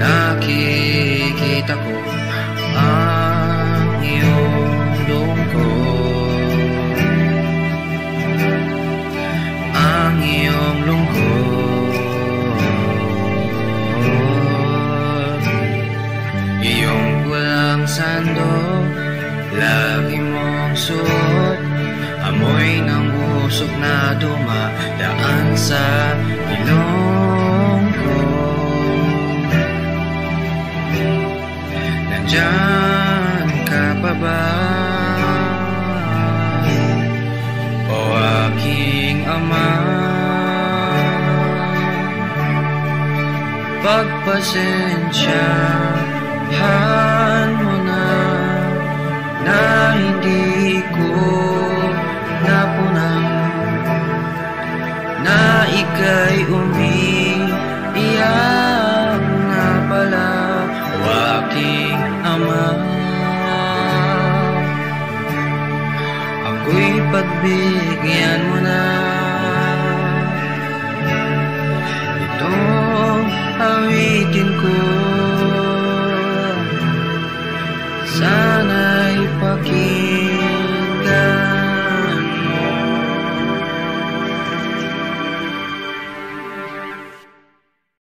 Nakikita ko ang iyong lungkot, ang iyong lungkot. Iyong pulang sandok, lagi mong suot, amoy ng usok na dumadaan sa ilong ko. Nandyan ka pa ba, o aking ama? Pagpasensyahan mo na hindi ko napunan na ika'y umiiyak na pala, o aking ama. Ako'y pagbigyan mo